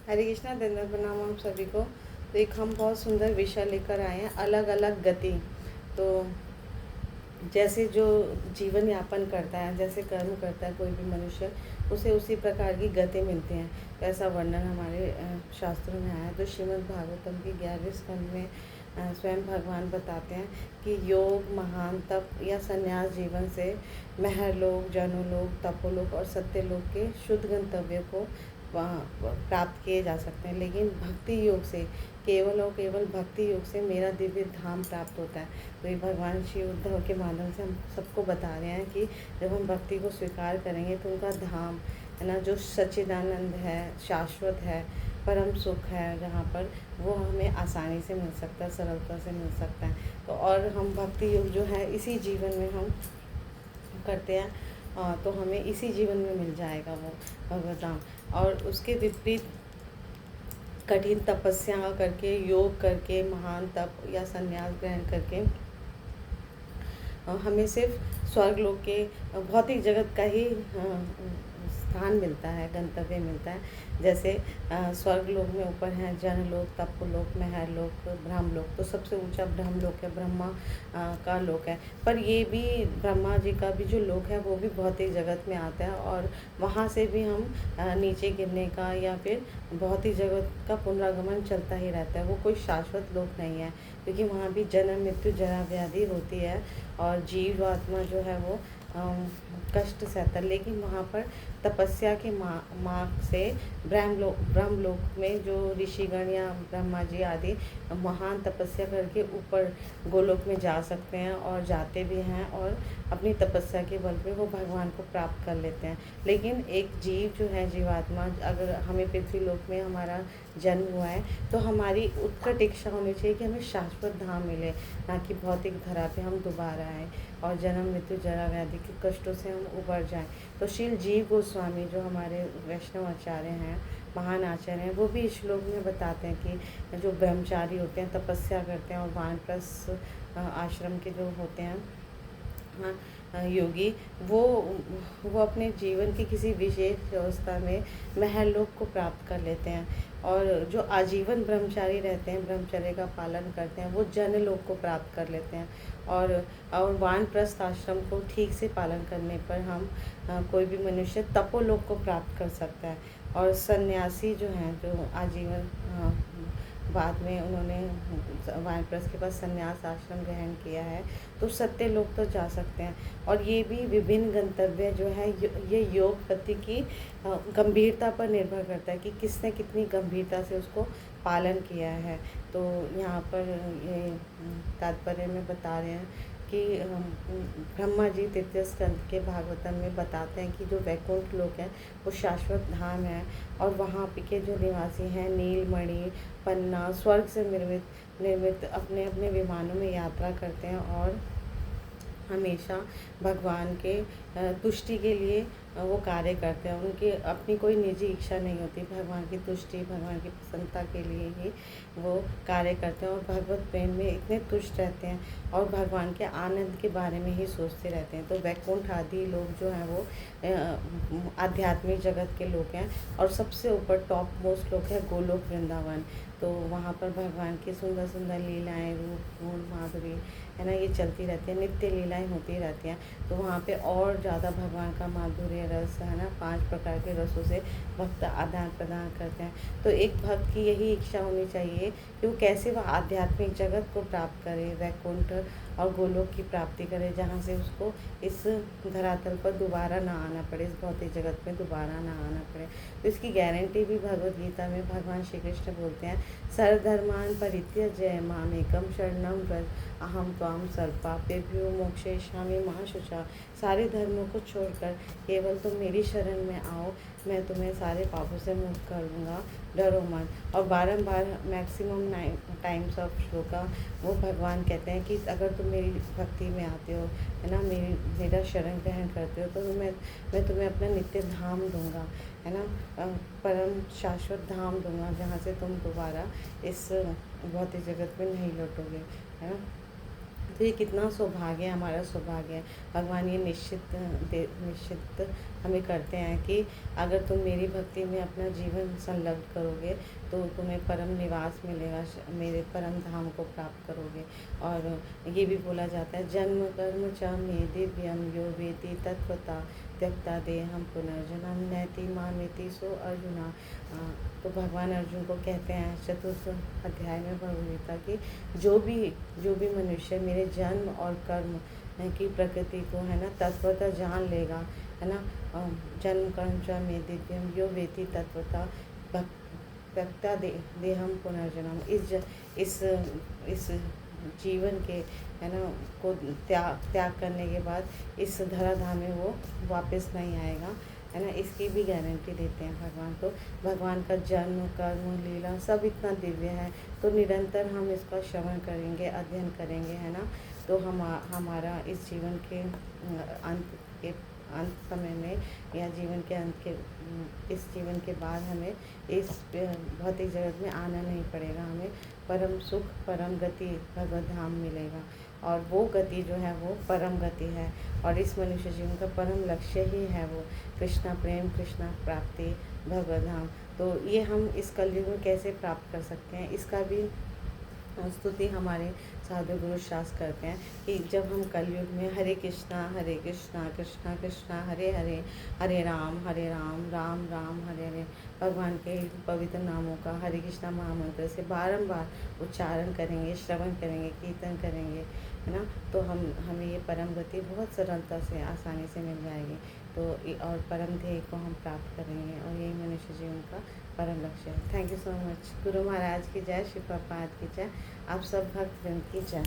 हरे कृष्णा दंडवत प्रणाम हम सभी को। तो एक हम बहुत सुंदर विषय लेकर आए हैं, अलग अलग गति। तो जैसे जो जीवन यापन करता है, जैसे कर्म करता है कोई भी मनुष्य, उसे उसी प्रकार की गति मिलती हैं। तो ऐसा वर्णन हमारे शास्त्रों में आया है। तो श्रीमद् भागवतम की 11वें स्कंद में स्वयं भगवान बताते हैं कि योग, महान तप या संन्यास जीवन से महरलोक, जनोलोक, तपोलोक और सत्यलोक के शुद्ध गंतव्य को प्राप्त किए जा सकते हैं। लेकिन भक्ति योग से, केवल और केवल भक्ति योग से मेरा दिव्य धाम प्राप्त होता है। तो ये भगवान श्री उद्धव के माध्यम से हम सबको बता रहे हैं कि जब हम भक्ति को स्वीकार करेंगे तो उनका धाम है ना, जो सच्चिदानंद है, शाश्वत है, परम सुख है, जहाँ पर वो हमें आसानी से मिल सकता है, सरलता से मिल सकता है। तो और हम भक्ति योग जो है इसी जीवन में हम करते हैं, तो हमें इसी जीवन में मिल जाएगा वो भगवत धाम। और उसके विपरीत कठिन तपस्या करके, योग करके, महान तप या संन्यास ग्रहण करके हमें सिर्फ स्वर्ग लोक के भौतिक जगत का ही स्थान मिलता है, गंतव्य मिलता है। जैसे स्वर्ग लोक में ऊपर हैं जनलोक, तपलोक, महरलोक, ब्रह्मलोक। तो सबसे ऊंचा ब्रह्मलोक है, ब्रह्मा का लोक है। पर ये भी ब्रह्मा जी का भी जो लोक है वो भी भौतिक जगत में आता है, और वहाँ से भी हम नीचे गिरने का या फिर भौतिक जगत का पुनरागमन चलता ही रहता है। वो कोई शाश्वत लोक नहीं है, क्योंकि वहाँ भी जन्म, मृत्यु, जरा व्याधि होती है और जीव आत्मा जो है वो कष्ट सहता है। लेकिन वहाँ पर तपस्या के मार्ग से ब्रह्मलोक में जो ऋषिगण या ब्रह्मा जी आदि महान तपस्या करके ऊपर गोलोक में जा सकते हैं, और जाते भी हैं, और अपनी तपस्या के बल पे वो भगवान को प्राप्त कर लेते हैं। लेकिन एक जीव जो है, जीवात्मा, अगर हमें पृथ्वी लोक में हमारा जन्म हुआ है तो हमारी उत्कट इच्छा होनी चाहिए कि हमें शाश्वत धाम मिले, ना कि भौतिक धरा पे हम दोबारा आए और जन्म, मृत्यु, जरा व्याधि के कष्टों से हम उबर जाएं। तो श्रील जीव गोस्वामी जो हमारे वैष्णव आचार्य हैं, महान आचार्य हैं, वो भी इस श्लोक में बताते हैं कि जो ब्रह्मचारी होते हैं, तपस्या करते हैं, और वानप्रस्थ आश्रम के जो होते हैं योगी, वो अपने जीवन की किसी विशेष अवस्था में महलोक को प्राप्त कर लेते हैं। और जो आजीवन ब्रह्मचारी रहते हैं, ब्रह्मचर्य का पालन करते हैं, वो जनलोक को प्राप्त कर लेते हैं। और वानप्रस्थ आश्रम को ठीक से पालन करने पर हम कोई भी मनुष्य तपोलोक को प्राप्त कर सकता है। और सन्यासी जो हैं, जो आजीवन बाद में उन्होंने वानप्रस्थ के पास संन्यास आश्रम ग्रहण किया है, तो सत्य लोग तो जा सकते हैं। और ये भी विभिन्न गंतव्य जो है, ये योग गति की गंभीरता पर निर्भर करता है कि किसने कितनी गंभीरता से उसको पालन किया है। तो यहाँ पर ये तात्पर्य में बता रहे हैं कि ब्रह्मा जी तृतीय स्कंद के भागवतम में बताते हैं कि जो वैकुंठ लोक है वो शाश्वत धाम है, और वहाँ के जो निवासी हैं नीलमणि, पन्ना, स्वर्ग से निर्मित अपने अपने विमानों में यात्रा करते हैं, और हमेशा भगवान के तुष्टि के लिए वो कार्य करते हैं। उनकी अपनी कोई निजी इच्छा नहीं होती, भगवान की तुष्टि, भगवान की प्रसन्नता के लिए ही वो कार्य करते हैं, और भगवत प्रेम में इतने तुष्ट रहते हैं और भगवान के आनंद के बारे में ही सोचते रहते हैं। तो वैकुंठ आदि लोग जो हैं वो आध्यात्मिक जगत के लोग हैं, और सबसे ऊपर टॉप मोस्ट लोग है गोलोक वृंदावन। तो वहाँ पर भगवान की सुंदर सुंदर लीलाएं, रूप, गुण, माधुरी है ना, ये चलती रहती है, नित्य लीलाएं होती रहती हैं। तो वहाँ पे और ज़्यादा भगवान का माधुर्य रस है ना, 5 प्रकार के रसों से भक्त आदान प्रदान करते हैं। तो एक भक्त की यही इच्छा होनी चाहिए कि वो कैसे वह आध्यात्मिक जगत को प्राप्त करे, वैकुंठ और गोलोक की प्राप्ति करे, जहाँ से उसको इस धरातल पर दोबारा ना आना पड़े, इस भौतिक जगत में दोबारा ना आना पड़े। तो इसकी गारंटी भी भगवद गीता में भगवान श्री कृष्ण बोलते हैं, सर्वधर्मान् परित्यज्य मामेकं शरणं व्रज अहम त्वां सर्वपापेभ्यो मोक्षयिष्यामि मा शुचा। सारे धर्मों को छोड़कर केवल तुम मेरी शरण में आओ, मैं तुम्हें सारे पापों से मुक्त कर दूँगा, डरो मत। और बारंबार मैक्सिमम 9 टाइम्स ऑफ श्लोका वो भगवान कहते हैं कि अगर तुम मेरी भक्ति में आते हो, है ना, मेरा शरण ग्रहण करते हो, तो मैं तुम्हें अपना नित्य धाम दूंगा, है ना, परम शाश्वत धाम दूंगा, जहाँ से तुम दोबारा इस भौतिक जगत में नहीं लौटोगे, है ना। तो ये कितना सौभाग्य है, हमारा सौभाग्य है। भगवान ये निश्चित हमें करते हैं कि अगर तुम मेरी भक्ति में अपना जीवन संलग्न करोगे तो तुम्हें परम निवास मिलेगा, मेरे परम धाम को प्राप्त करोगे। और ये भी बोला जाता है, जन्म कर्म च मे दिव्यम यो वेति तत्वता त्यक्ता देहम पुनर्जन्म नैति मामेति सो अर्जुना। तो भगवान अर्जुन को कहते हैं चतुर्थ अध्याय में भगवद गीता की, जो भी मनुष्य मेरे जन्म और कर्म की प्रकृति को है ना तत्वतः जान लेगा, है ना, जन्म कर्म च मे दिव्यम यो वेति तत्वता त्यक्ता देहम पुनर्जन्म। इस जीवन के है ना को त्याग करने के बाद इस धराधाम में वो वापस नहीं आएगा, है ना, इसकी भी गारंटी देते हैं भगवान। तो भगवान का जन्म कर्म लीला सब इतना दिव्य है, तो निरंतर हम इसका श्रवण करेंगे, अध्ययन करेंगे, है ना, तो हमारा इस जीवन के अंत समय में या जीवन के अंत के इस जीवन के बाद हमें इस भौतिक जगत में आना नहीं पड़ेगा, हमें परम सुख परम गति भगवत धाम मिलेगा। और वो गति जो है वो परम गति है, और इस मनुष्य जीवन का परम लक्ष्य ही है वो कृष्णा प्रेम, कृष्णा प्राप्ति, भगवत धाम। तो ये हम इस कलयुग में कैसे प्राप्त कर सकते हैं, इसका भी स्तुति हमारे साधु गुरु शास्त्र करते हैं कि जब हम कलयुग में हरे कृष्णा कृष्णा कृष्णा हरे हरे, हरे राम राम राम हरे हरे, भगवान के पवित्र नामों का हरे कृष्णा महामंत्र से बारंबार उच्चारण करेंगे, श्रवण करेंगे, कीर्तन करेंगे, है ना, तो हमें ये परम गति बहुत सरलता से आसानी से मिल जाएगी। तो और परम ध्येय को हम प्राप्त करेंगे, और यही मनुष्य जीवन का परम लक्ष्य है। Thank you so much. Guru Maharaj की जय, श्री प्रभुपाद की जय, आप सब भक्त वृंद की जय।